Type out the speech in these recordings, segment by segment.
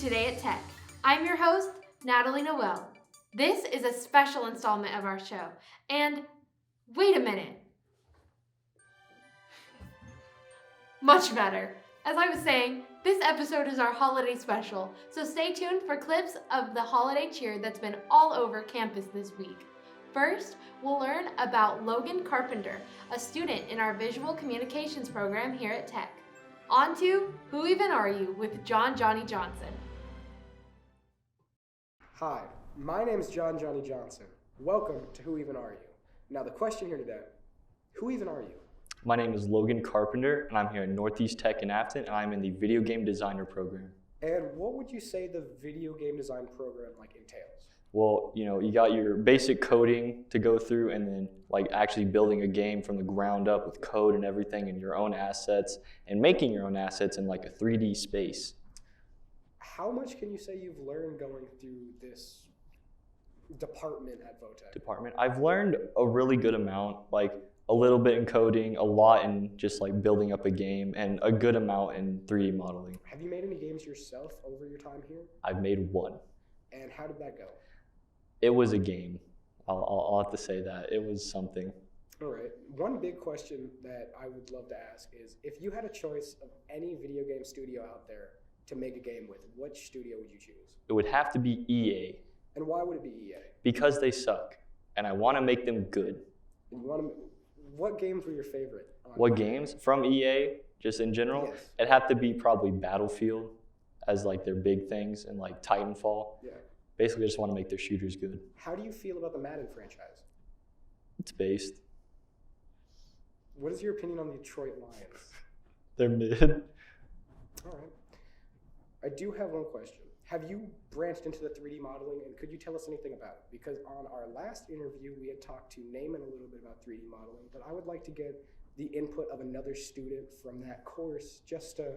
Today at Tech. I'm your host, Natalie Noel. This is a special installment of our show. And wait a minute. Much better. As I was saying, this episode is our holiday special, so stay tuned for clips of the holiday cheer that's been all over campus this week. First, we'll learn about Logan Carpenter, a student in our visual communications program here at Tech. On to Who Even Are You with Johnny Johnson. Hi, my name is Johnny Johnson. Welcome to Who Even Are You? Now the question here today, who even are you? My name is Logan Carpenter, and I'm here at Northeast Tech in Afton, and I'm in the video game designer program. And what would you say the video game design program entails? Well, you got your basic coding to go through, and then actually building a game from the ground up with code and everything and your own assets, and making your own assets in a 3D space. How much can you say you've learned going through this department at Votech? I've learned a really good amount, a little bit in coding, a lot in just building up a game, and a good amount in 3D modeling. Have you made any games yourself over your time here? I've made one. And how did that go? It was a game. I'll have to say that. It was something. All right. One big question that I would love to ask is, if you had a choice of any video game studio out there to make a game with, which studio would you choose? It would have to be EA. And why would it be EA? Because they suck, and I want to make them good. And what games were your favorite? What games? From EA, just in general? Yes. It'd have to be probably Battlefield as their big things, and Titanfall. Yeah. Basically, I just want to make their shooters good. How do you feel about the Madden franchise? It's based. What is your opinion on the Detroit Lions? They're mid. All right. I do have one question. Have you branched into the 3D modeling, and could you tell us anything about it? Because on our last interview, we had talked to Naaman a little bit about 3D modeling, but I would like to get the input of another student from that course just to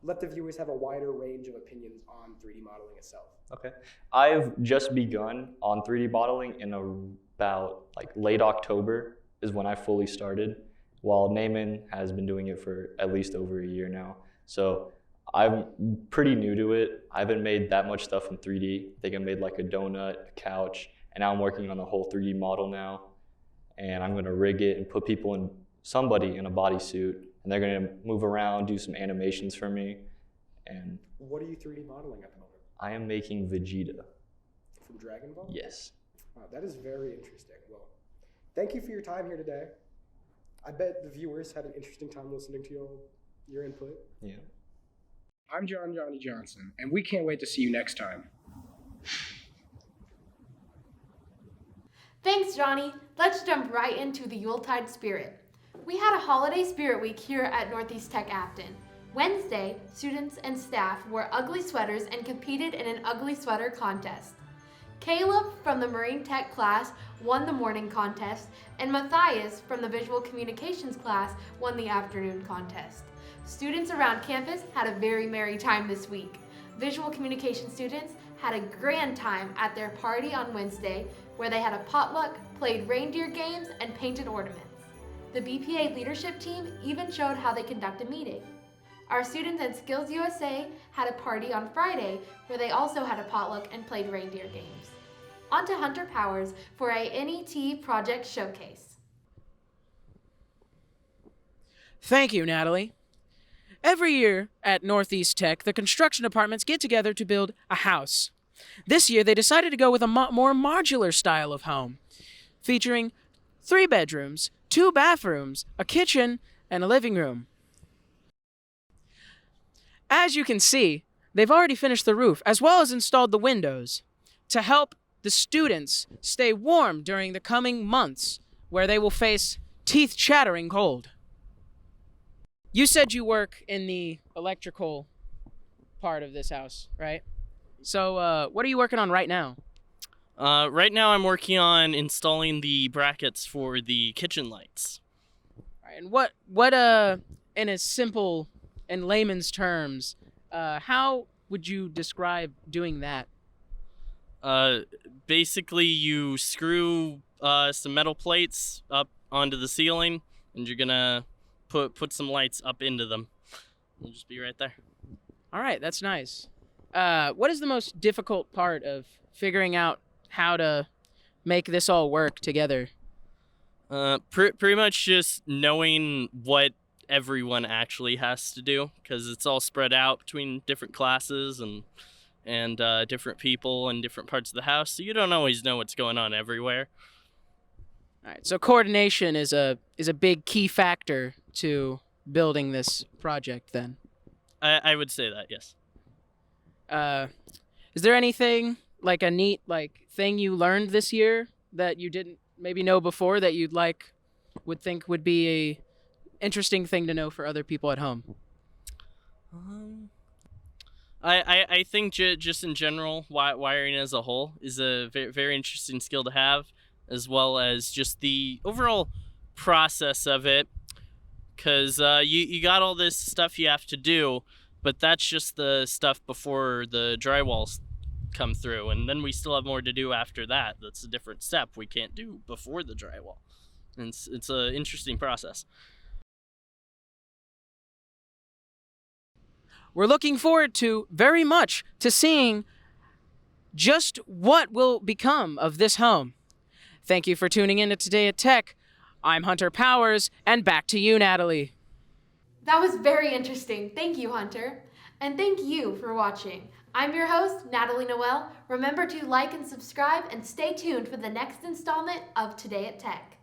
let the viewers have a wider range of opinions on 3D modeling itself. Okay. I've just begun on 3D modeling in about late October is when I fully started, while Naaman has been doing it for at least over a year now. So I'm pretty new to it. I haven't made that much stuff in 3D. I think I made a donut, a couch, and now I'm working on the whole 3D model now. And I'm gonna rig it and put somebody in a bodysuit, and they're gonna move around, do some animations for me. And what are you 3D modeling at the moment? I am making Vegeta. From Dragon Ball? Yes. Wow, that is very interesting. Well, thank you for your time here today. I bet the viewers had an interesting time listening to your input. Yeah. I'm Johnny Johnson, and we can't wait to see you next time. Thanks, Johnny. Let's jump right into the Yuletide spirit. We had a holiday spirit week here at Northeast Tech Afton. Wednesday, students and staff wore ugly sweaters and competed in an ugly sweater contest. Caleb from the Marine Tech class won the morning contest, and Matthias from the Visual Communications class won the afternoon contest. Students around campus had a very merry time this week. Visual communication students had a grand time at their party on Wednesday, where they had a potluck, played reindeer games, and painted ornaments. The BPA leadership team even showed how they conduct a meeting. Our students at Skills USA had a party on Friday, where they also had a potluck and played reindeer games. On to Hunter Powers for a NET project showcase. Thank you, Natalie. Every year at Northeast Tech, the construction departments get together to build a house. This year, they decided to go with a more modular style of home, featuring 3 bedrooms, 2 bathrooms, a kitchen, and a living room. As you can see, they've already finished the roof, as well as installed the windows, to help the students stay warm during the coming months, where they will face teeth-chattering cold. You said you work in the electrical part of this house, right? So what are you working on right now? Right now I'm working on installing the brackets for the kitchen lights. All right, and what in a simple and layman's terms, how would you describe doing that? Basically you screw some metal plates up onto the ceiling, and you're gonna put some lights up into them. We'll just be right there. All right, that's nice. What is the most difficult part of figuring out how to make this all work together? Pretty much just knowing what everyone actually has to do, because it's all spread out between different classes and different people in different parts of the house, so you don't always know what's going on everywhere. All right, so coordination is a big key factor to building this project then. I would say that, yes. Is there anything like a neat thing you learned this year that you didn't maybe know before that you'd would think would be a interesting thing to know for other people at home? I think just in general, wiring as a whole is a very, very interesting skill to have, as well as just the overall process of it, because you got all this stuff you have to do, but that's just the stuff before the drywalls come through, and then we still have more to do after that. That's a different step we can't do before the drywall, and it's an interesting process. We're looking forward very much to seeing just what will become of this home. Thank you for tuning in to Today at Tech. I'm Hunter Powers, and back to you, Natalie. That was very interesting. Thank you, Hunter. And thank you for watching. I'm your host, Natalie Noel. Remember to like and subscribe and stay tuned for the next installment of Today at Tech.